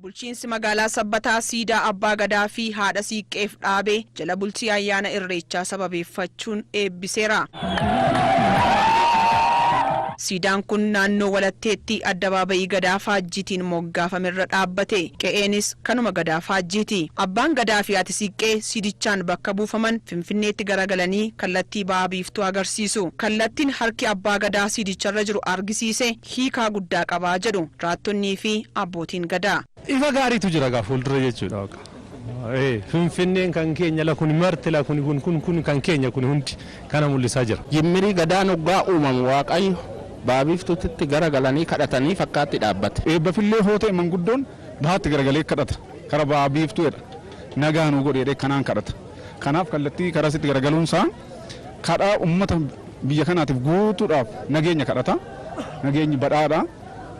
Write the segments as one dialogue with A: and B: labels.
A: Bulchiinsi magaalaa Sabbataa siidaa abbaa gadaa fi haadha siiqqeef dhaabee jala bultii ayyaana irreechaa sababeeffachuun eebbiseera. Siidaan kun naannoo Walatteetti addabaabayii gadaa Faajjiitiin moggaafamerra dhaabbate. Qe'eenis kanuma gadaa Faajjiiti. Abbaan gadaa fi haati siiqqee siidichaan bakka buufaman Finfinneetti garagalanii kallattii ba'aa biiftuu agarsiisu. Kallattiin harki abbaa gadaa siidicharra jiru argisiise hiikaa guddaa qabaa jedhu raattonnii fi abbootiin gadaa.
B: Ifa gaariitu jira gaa fuuldura jechuudha. Finfinneen kan keenya la kun marti la kun kan keenya kun hundi kana mul'isaa jira.
C: Jimmirii gadaan hoggaa uumamu Waaqayyo baabiiftuutti garagalanii kadhatanii fakkaatti dhaabbate.
D: Eebbafillee hootee manguddoon bahaatti garagalee kadhata. Kara baabiiftuudha. Nagaanuu godheedhee kanaan kadhata. Kanaaf kallattii karaa sitti garagaluunsaa kadhaa uummata biyya kanaatiif guutuudhaaf nageenya kadhata. Nageenyi badhaadha.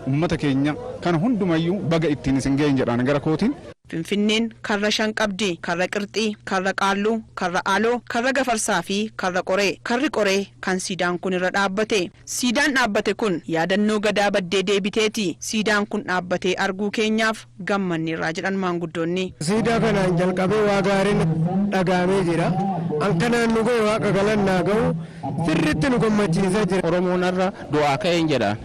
D: Uummata keenya kana hundumayyuu baga ittiin isin ga'een jedhaan gara kootiin.
A: Finfinneen karra shan qabdi. Karra Qirxii, karra Qaalluu, karra Aaloo, karra Gafarsaa fi karra Qoree. Karri Qoree kan siidaan kun irra dhaabbate. Siidaan dhaabbate kun yaadannoo gadaa baddee deebiteeti. Siidaan kun dhaabbatee arguu keenyaaf gammanneerra jedhan maanguddoonni.
E: Siidaa kanaan jalqabee waa gaariin dhagaamee jira. Ankanaan nu ga'e waaqa galannaa ga'u sirriitti nu gammachiisaa jira.
C: Oromoon irra du'aa ka'een jedhaan.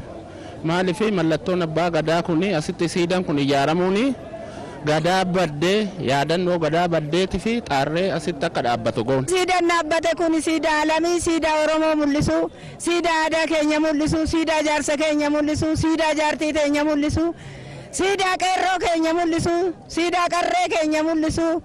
C: Maaliif mallattoon abbaa gadaa kun asitti siidaan kun ijaaramuuni gadaa baddee yaadannoo gadaa baddeetii fi xaarree asitti akka dhaabbatu goon.
F: Siidaan dhaabbate kun siidaa alamii, siidaa Oromoo mul'isu, siidaa aadaa keenya mul'isu, siidaa jaarsa keenya mul'isu, siidaa jaartii keenya mul'isu, siidaa qeerroo keenya mul'isu, siidaa qarree keenya mul'isu.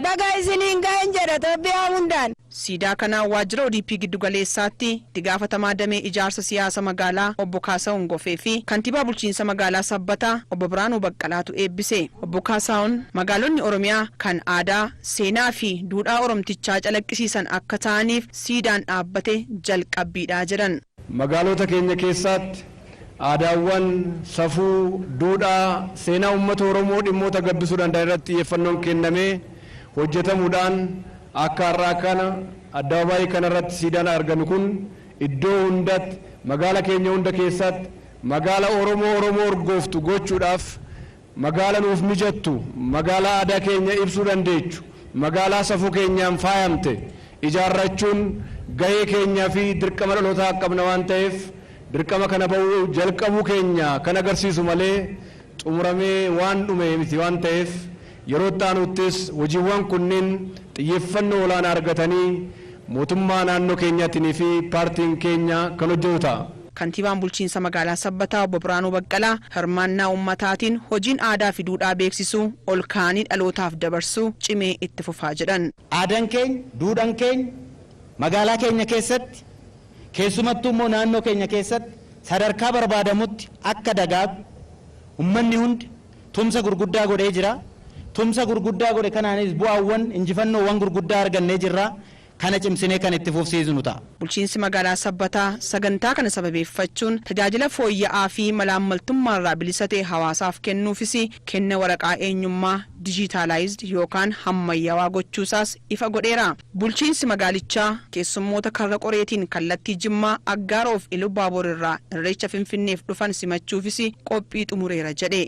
F: Baga isiniin ga'een jedha Itoophiyaa hundaan.
A: Siidaa kanaan waajjira ODP giddugaleessaatti itti gaafatamaa damee ijaarsa siyaasa magaalaa obbo Kaasaawun Gofee fi kantiibaa bulchiinsa magaalaa Sabbataa obbo Biraanuu Baqqalaatu eebbise. Obbo Kaasaawun magaalonni Oromiyaa kan aadaa, seenaa fi duudhaa Oromtichaa calaqqisiisan akka ta'aniif siidaan dhaabbate jalqabbiidhaa jedhan.
E: Magaalota keenya keessatti aadaawwan, safuu, duudhaa, seenaa uummata Oromoo dhimmoota gabbisuu danda'an irratti xiyyeeffannoon kennamee hojjetamuudhaan akka har'aa kana addabaabayii kanarratti siidaan arganu kun iddoo hundatti magaala keenya hunda keessatti magaala Oromoo urgooftu gochuudhaaf magaala nuuf mijattu magaala aadaa keenya ibsuu dandeechu magaalaa safuu keenyaan faayamte ijaarrachuun gahee keenyaa fi dirqama dhalootaa qabna waan ta'eef dirqama kana ba'uu jalqabuu keenya kan agarsiisu malee xumuramee waan dhume miti waan ta'eef yeroo taanuttis hojiiwwan kunneen xiyyeeffannoo olaanaa argatanii mootummaa naannoo keenyaatiin fi paartiin keenya kan hojjetu ta'a.
A: Kantiibaan bulchiinsa magaalaa Sabbataa obbo Biraanuu Baqqalaa hirmaannaa uummataatiin hojiin aadaa fi duudhaa beeksisuu ol kaanii dhalootaaf dabarsuu cimee itti fufaa jedhan.
G: Aadaan keenya, duudhaan keenya magaalaa keenya keessatti keessumattuu immoo naannoo keenya keessatti sadarkaa barbaadamutti akka dagaagu uummanni hundi tumsa gurguddaa godhee jira. Tumsa gurguddaa godhe kanaanis bu'aawwan injifannoowwan gurguddaa argannee jirra. Kana cimsinee kan itti fufsiisnu ta'a.
A: Bulchiinsi magaalaa Sabbataa sagantaa kana sababeeffachuun tajaajila fooyya'aa fi malaammaltummaarraa bilisa ta'e hawaasaaf kennuufis kenna waraqaa eenyummaa dijitaalaayizd yookaan ammayyaawaa gochuusaas ifa godheera. Bulchiinsi magaalichaa keessummoota karra Qoreetiin kallattii Jimmaa, Aggaaroof Iluu Baaboor irraa irreecha Finfinneef dhufan simachuufis qophii xumureera jedhe.